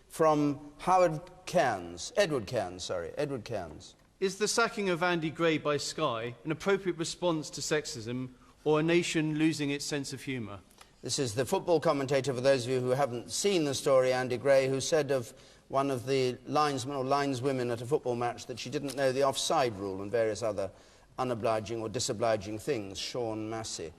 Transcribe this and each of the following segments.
from Edward Cairns. Is the sacking of Andy Gray by Sky an appropriate response to sexism or a nation losing its sense of humour? This is the football commentator, for those of you who haven't seen the story, Andy Gray, who said of one of the linesmen or lineswomen at a football match that she didn't know the offside rule and various other unobliging or disobliging things, Sean Massey.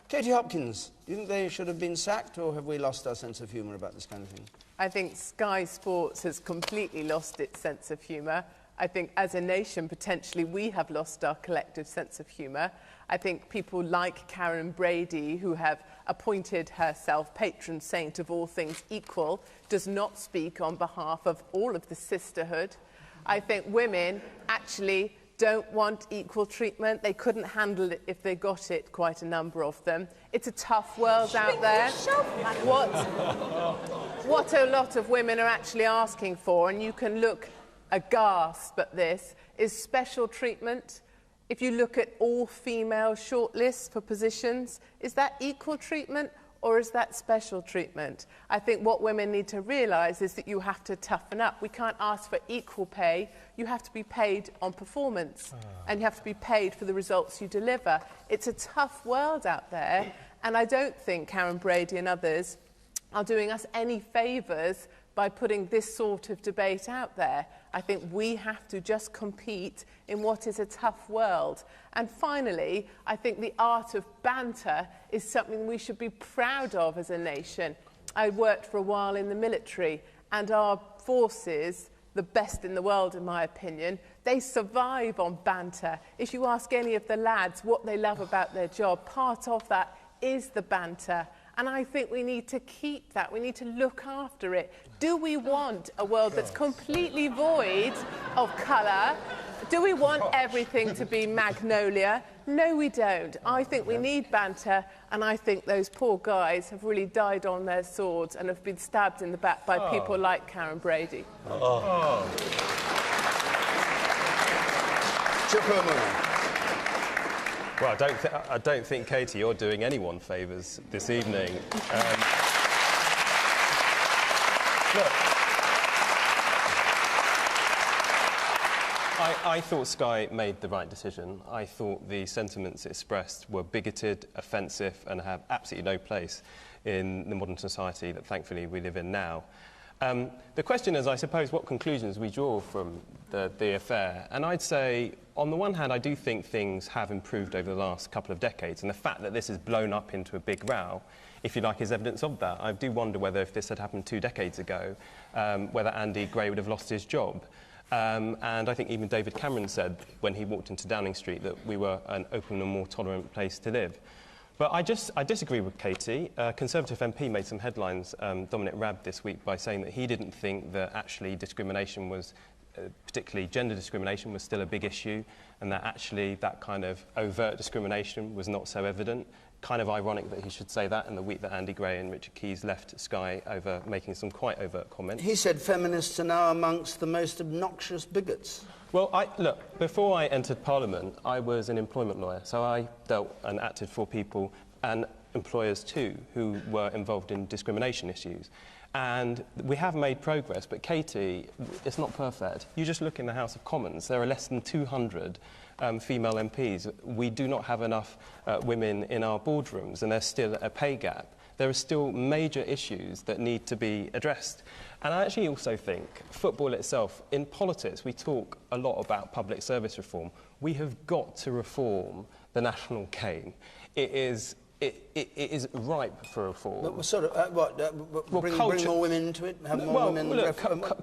Katie Hopkins, do you think they should have been sacked, or have we lost our sense of humour about this kind of thing? I think Sky Sports has completely lost its sense of humour. I think as a nation, potentially, we have lost our collective sense of humour. I think people like Karen Brady, who have appointed herself patron saint of all things equal, does not speak on behalf of all of the sisterhood. I think women actually don't want equal treatment. They couldn't handle it if they got it, quite a number of them. It's a tough world out there. What a lot of women are actually asking for, and you can look aghast at this, is special treatment. If you look at all female shortlists for positions, is that equal treatment or is that special treatment? I think what women need to realise is that you have to toughen up. We can't ask for equal pay. You have to be paid on performance, and you have to be paid for the results you deliver. It's a tough world out there, and I don't think Karen Brady and others are doing us any favours by putting this sort of debate out there. I think we have to just compete in what is a tough world. And finally, I think the art of banter is something we should be proud of as a nation. I worked for a while in the military, and our forces, the best in the world in my opinion, they survive on banter. If you ask any of the lads what they love about their job, part of that is the banter. And I think we need to keep that. We need to look after it. Do we want a world that's completely void of colour? Do we want everything to be magnolia? No, we don't. I think we need banter, and I think those poor guys have really died on their swords and have been stabbed in the back by people like Karen Brady. Well, I don't think, Katie, you're doing anyone favours this evening. Look, I thought Sky made the right decision. I thought the sentiments expressed were bigoted, offensive, and have absolutely no place in the modern society that, thankfully, we live in now. The question is, I suppose, what conclusions we draw from the affair. And I'd say, on the one hand, I do think things have improved over the last couple of decades, and the fact that this has blown up into a big row, if you like, is evidence of that. I do wonder whether, if this had happened 2 decades ago, whether Andy Gray would have lost his job. And I think even David Cameron said, when he walked into Downing Street, that we were an open and more tolerant place to live. But I disagree with Katie. Conservative MP made some headlines, Dominic Raab, this week, by saying that he didn't think that actually discrimination was, particularly gender discrimination, was still a big issue, and that actually that kind of overt discrimination was not so evident. Kind of ironic that he should say that in the week that Andy Gray and Richard Keys left Sky over making some quite overt comments. He said feminists are now amongst the most obnoxious bigots. Well, look, before I entered Parliament, I was an employment lawyer, so I dealt and acted for people, and employers too, who were involved in discrimination issues. And we have made progress, but Katie, it's not perfect. You just look in the House of Commons, there are less than 200 female MPs. We do not have enough women in our boardrooms, and there's still a pay gap. There are still major issues that need to be addressed. And I actually also think football itself, in politics, we talk a lot about public service reform. We have got to reform the national game. It is ripe for reform. But sort of, bring more women into it? Have more women? Look,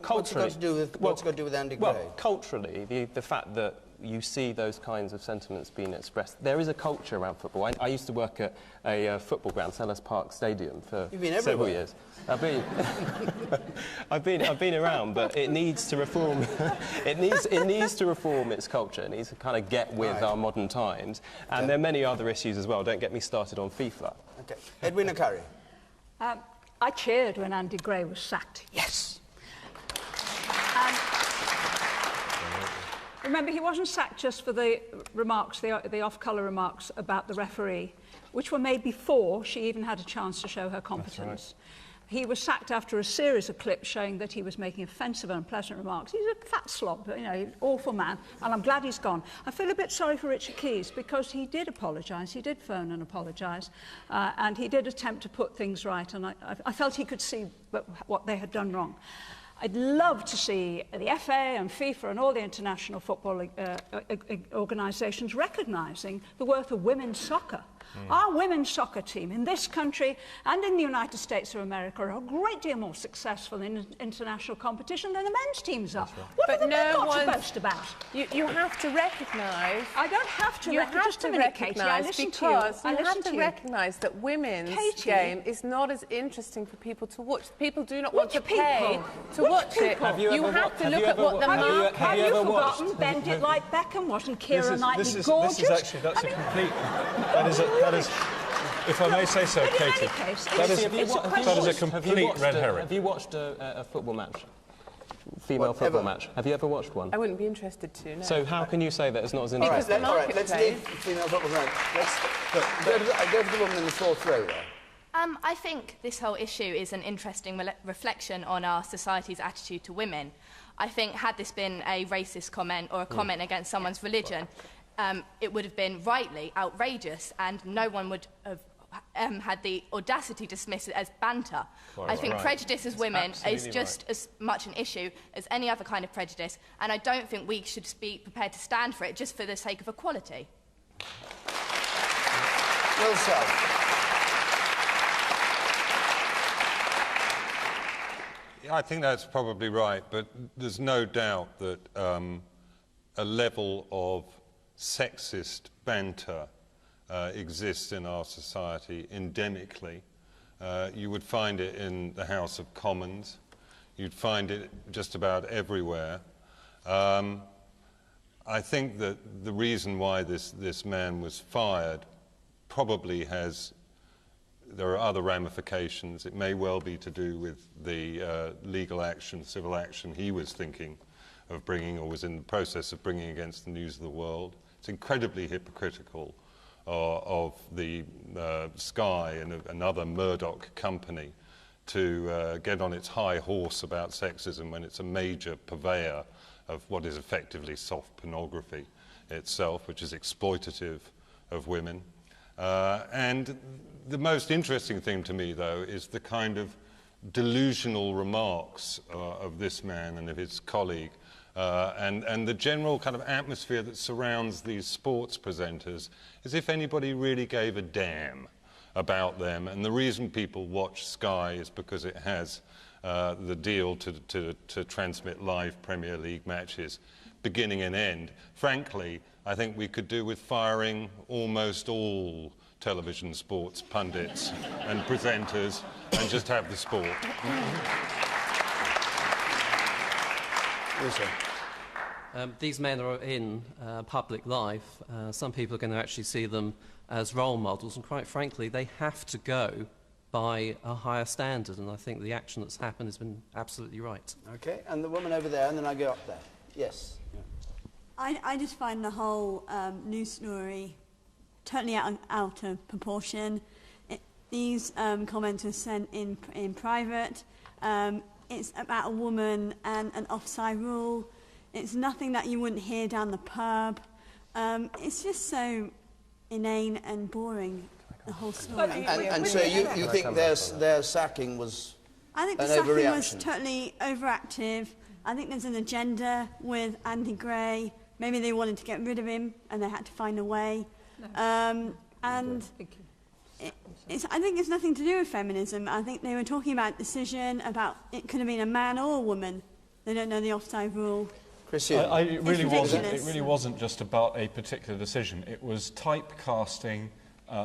what's it got to do with Andy Gray? Well, culturally, the fact that you see those kinds of sentiments being expressed. There is a culture around football. I used to work at a football ground, Selhurst Park Stadium, for several years. I've been around, but it needs to reform. it needs to reform its culture. It needs to kind of get with our modern times. And there are many other issues as well. Don't get me started on FIFA. Okay, Edwina Curry. I cheered when Andy Gray was sacked. Yes. Remember, he wasn't sacked just for the remarks, the off-colour remarks about the referee, which were made before she even had a chance to show her competence. He was sacked after a series of clips showing that he was making offensive and unpleasant remarks. He's a fat slob, you know, an awful man, and I'm glad he's gone. I feel a bit sorry for Richard Keys because he did apologise, he did phone and apologise, and he did attempt to put things right, and I felt he could see what they had done wrong. I'd love to see the FA and FIFA and all the international football organisations recognising the worth of women's soccer. Our women's soccer team in this country and in the United States of America are a great deal more successful in international competition than the men's teams are. What have the men got to boast about? You have to recognise... I don't have to recognise. Just a minute, Katie. I listen to you. You have to recognise that women's game is not as interesting for people to watch. People do not want to pay to watch it. You have to look at what the market... Have you forgotten Bend It Like Beckham? Wasn't Keira Knightley gorgeous? This is actually, that's a complete... That is, if I may say so, Katie, that is a complete red herring. Have you watched a football match? Female football match? Have you ever watched one? I wouldn't be interested to, no. So how can you say that it's not as interesting? All right, let's leave female football match. Let's go to the woman in the fourth row there. I think this whole issue is an interesting reflection on our society's attitude to women. I think had this been a racist comment or a comment against someone's religion, it would have been rightly outrageous and no one would have had the audacity to dismiss it as banter. I think prejudice as women is just as much an issue as any other kind of prejudice, and I don't think we should be prepared to stand for it just for the sake of equality. Well said. I think that's probably right, but there's no doubt that a level of sexist banter exists in our society endemically. You would find it in the House of Commons. You'd find it just about everywhere. I think that the reason why this man was fired probably there are other ramifications. It may well be to do with the legal action, civil action he was thinking of bringing or was in the process of bringing against the News of the World. It's incredibly hypocritical of the Sky and another Murdoch company to get on its high horse about sexism when it's a major purveyor of what is effectively soft pornography itself, which is exploitative of women. And the most interesting thing to me, though, is the kind of delusional remarks of this man and of his colleague, and the general kind of atmosphere that surrounds these sports presenters, as if anybody really gave a damn about them. And the reason people watch Sky is because it has the deal to transmit live Premier League matches, beginning and end. Frankly, I think we could do with firing almost all television sports pundits and presenters and just have the sport. These men are in public life. Some people are going to actually see them as role models, and quite frankly, they have to go by a higher standard, and I think the action that's happened has been absolutely right. OK, and the woman over there, and then I go up there. Yes. I just find the whole news story totally out of proportion. These comments were sent in private. It's about a woman and an offside rule. It's nothing that you wouldn't hear down the pub. It's just so inane and boring, the whole story. And so you think their sacking was I think the sacking was totally overactive. I think there's an agenda with Andy Gray. Maybe they wanted to get rid of him and they had to find a way. I think it's nothing to do with feminism. I think they were talking about decision about it could have been a man or a woman. They don't know the offside rule. It really wasn't just about a particular decision. It was typecasting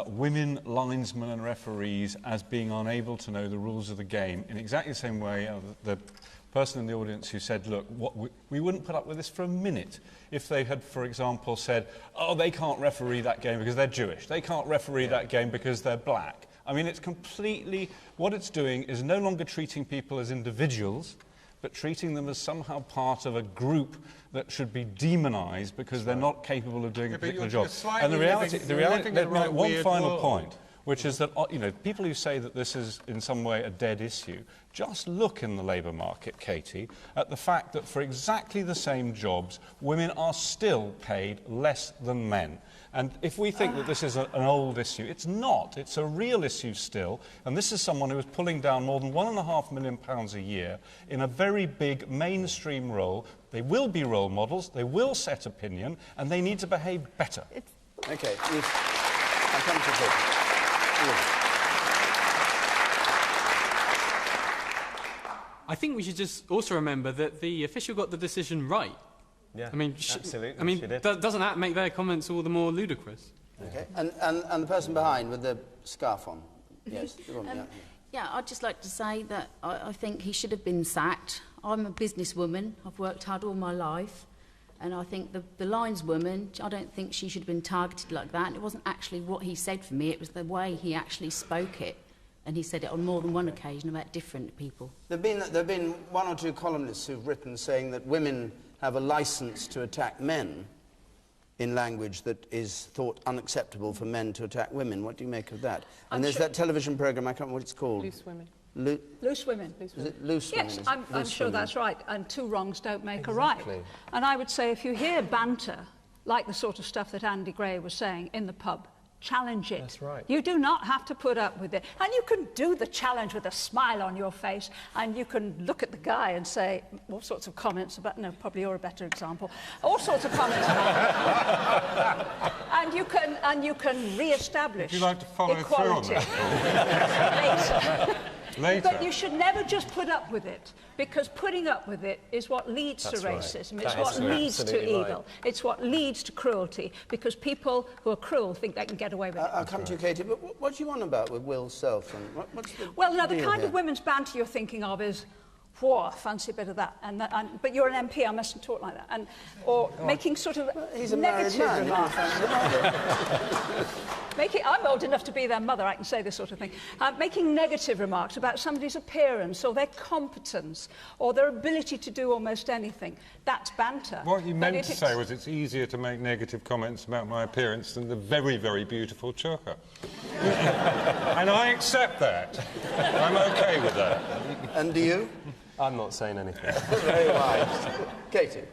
women linesmen and referees as being unable to know the rules of the game in exactly the same way the person in the audience who said, look, we wouldn't put up with this for a minute if they had, for example, said, oh, they can't referee that game because they're Jewish. They can't referee that game because they're black. I mean, it's completely... What it's doing is no longer treating people as individuals, but treating them as somehow part of a group that should be demonised because they're not capable of doing a particular job. And the reality one final point. which is that, you know, people who say that this is in some way a dead issue, just look in the labour market, Katie, at the fact that for exactly the same jobs, women are still paid less than men. And if we think that this is an old issue, it's not. It's a real issue still. And this is someone who is pulling down more than £1.5 million a year in a very big mainstream role. They will be role models, they will set opinion, and they need to behave better. OK, I'll come to you. I think we should just also remember that the official got the decision right. Yeah, I mean, absolutely. I mean, doesn't that make their comments all the more ludicrous? OK. And the person behind with the scarf on. Yes. Yeah, I'd just like to say that I think he should have been sacked. I'm a businesswoman. I've worked hard all my life. And I think the lineswoman, I don't think she should have been targeted like that. And it wasn't actually what he said for me, it was the way he actually spoke it. And he said it on more than one occasion about different people. There have been one or two columnists who've written saying that women have a licence to attack men in language that is thought unacceptable for men to attack women. What do you make of that? And there's that television programme, I can't remember what it's called. Loose Women. Loose Women. Is it Loose Women? Yes, I'm sure that's right. And two wrongs don't make a right. And I would say if you hear banter, like the sort of stuff that Andy Gray was saying in the pub, challenge it. That's right. You do not have to put up with it. And you can do the challenge with a smile on your face, and you can look at the guy and say all sorts of comments about, no, probably you're a better example, all sorts of comments about it. And you can re-establish Would you like to follow equality. through on that? Later. But you should never just put up with it, because putting up with it is what leads to racism. It's what leads to evil. It's what leads to cruelty, because people who are cruel think they can get away with it. I'll come to you, Katie, but what do you want about with Will Self? And what's the well, no, the deal kind here? of women's banter you're thinking of is, whoa, fancy a bit of that. But you're an MP, I mustn't talk like that. Or making sort of He's a married negative man. remarks. I'm old enough to be their mother, I can say this sort of thing. Making negative remarks about somebody's appearance or their competence or their ability to do almost anything. That's banter. What you meant to say was it's easier to make negative comments about my appearance than the very, very beautiful Churka. And I accept that. I'm OK with that. And do you? I'm not saying anything. Very wise. Katie?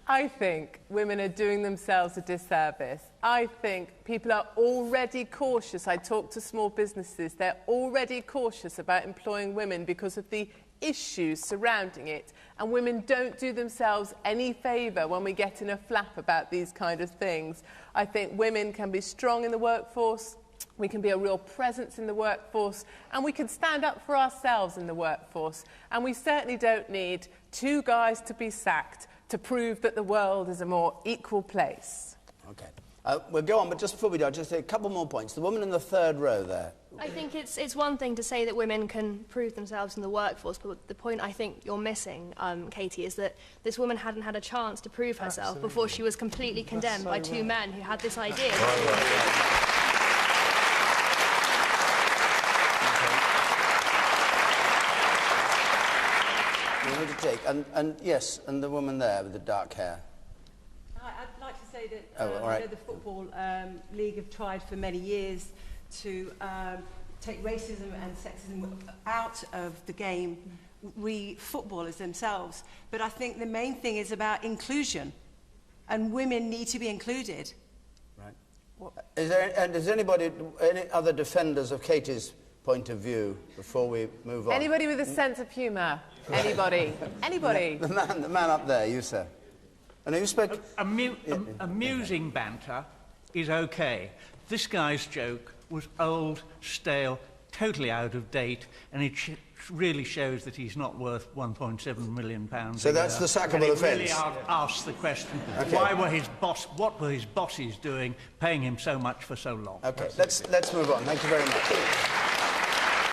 I think women are doing themselves a disservice. I think people are already cautious. I talk to small businesses. They're already cautious about employing women because of the issues surrounding it. And women don't do themselves any favour when we get in a flap about these kind of things. I think women can be strong in the workforce. We can be a real presence in the workforce, and we can stand up for ourselves in the workforce. And we certainly don't need two guys to be sacked to prove that the world is a more equal place. OK. We'll go on, but just before we do, I'll just say a couple more points. The woman in the third row there. I think it's one thing to say that women can prove themselves in the workforce, but the point I think you're missing, Katie, is that this woman hadn't had a chance to prove herself before she was completely condemned by two men who had this idea. To take. And yes, and the woman there with the dark hair. I'd like to say that the Football League have tried for many years to take racism and sexism out of the game, footballers themselves. But I think the main thing is about inclusion, and women need to be included. Right. Is anybody, any other defenders of Katie's point of view before we move on? Anybody with a sense of humour? Anybody? Anybody? The man up there, you sir. And you spoke... Amusing banter is OK. This guy's joke was old, stale, totally out of date, and it really shows that he's not worth £1.7 million. So that's the sackable offence. Really asks the question, why were what were his bosses doing, paying him so much for so long? OK, let's move on. Thank you very much.